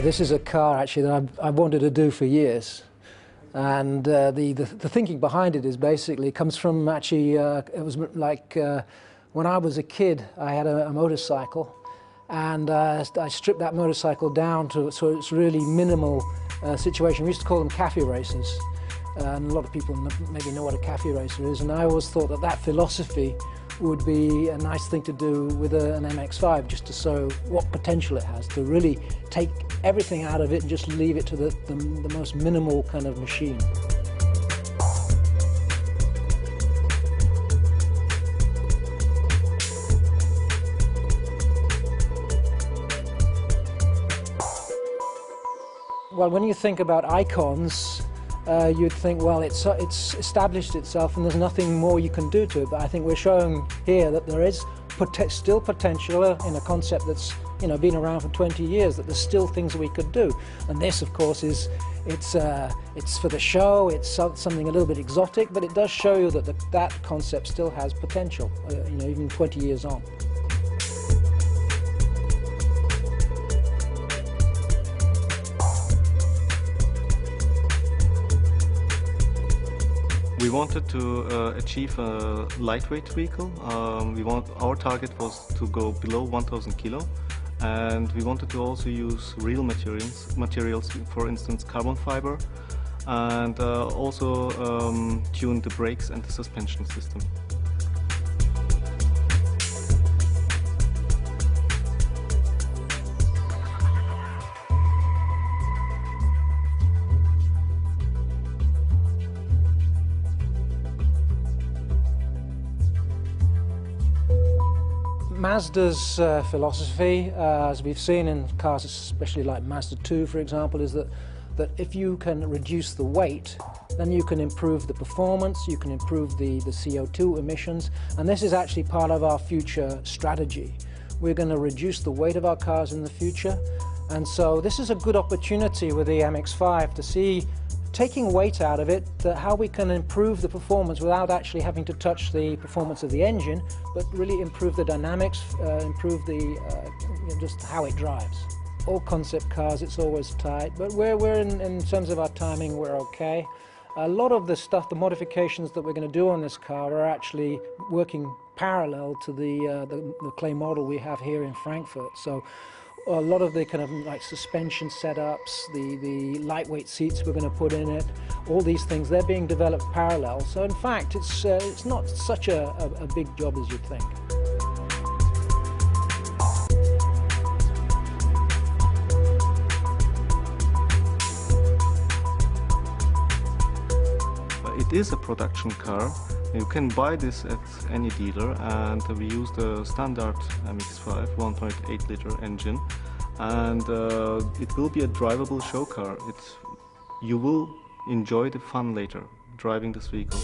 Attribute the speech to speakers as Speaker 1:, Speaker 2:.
Speaker 1: This is a car actually that I've wanted to do for years, and the thinking behind it is basically comes from actually it was like when I was a kid I had a motorcycle, and I stripped that motorcycle down to so it's really minimal situation. We used to call them cafe racers, and a lot of people maybe know what a cafe racer is, and I always thought that that philosophy would be a nice thing to do with an MX-5, just to show what potential it has, to really take everything out of it and just leave it to the most minimal kind of machine. Well, when you think about icons, you'd think, well, it's established itself and there's nothing more you can do to it. But I think we're showing here that there is still potential in a concept that's been around for 20 years. That there's still things that we could do. And this, of course, it's for the show. It's something a little bit exotic, but it does show you that that concept still has potential. Even 20 years on.
Speaker 2: We wanted to achieve a lightweight vehicle. Our target was to go below 1,000 kilo, and we wanted to also use real materials, for instance carbon fiber, and also tune the brakes and the suspension system.
Speaker 1: Mazda's philosophy, as we've seen in cars, especially like Mazda 2, for example, is that if you can reduce the weight, then you can improve the performance, you can improve the CO2 emissions, and this is actually part of our future strategy. We're going to reduce the weight of our cars in the future, and so this is a good opportunity with the MX-5 to see, taking weight out of it, how we can improve the performance without actually having to touch the performance of the engine, but really improve the dynamics, improve just how it drives. All concept cars, it's always tight, but we're in terms of our timing, we're okay. A lot of the stuff, the modifications that we're going to do on this car are actually working parallel to the clay model we have here in Frankfurt. So a lot of the kind of like suspension setups, the lightweight seats we're going to put in it, all these things, they're being developed parallel. So in fact, it's not such a big job as you'd think.
Speaker 2: It is a production car. You can buy this at any dealer, and we use the standard MX-5 1.8 liter engine, and it will be a drivable show car. You will enjoy the fun later driving this vehicle.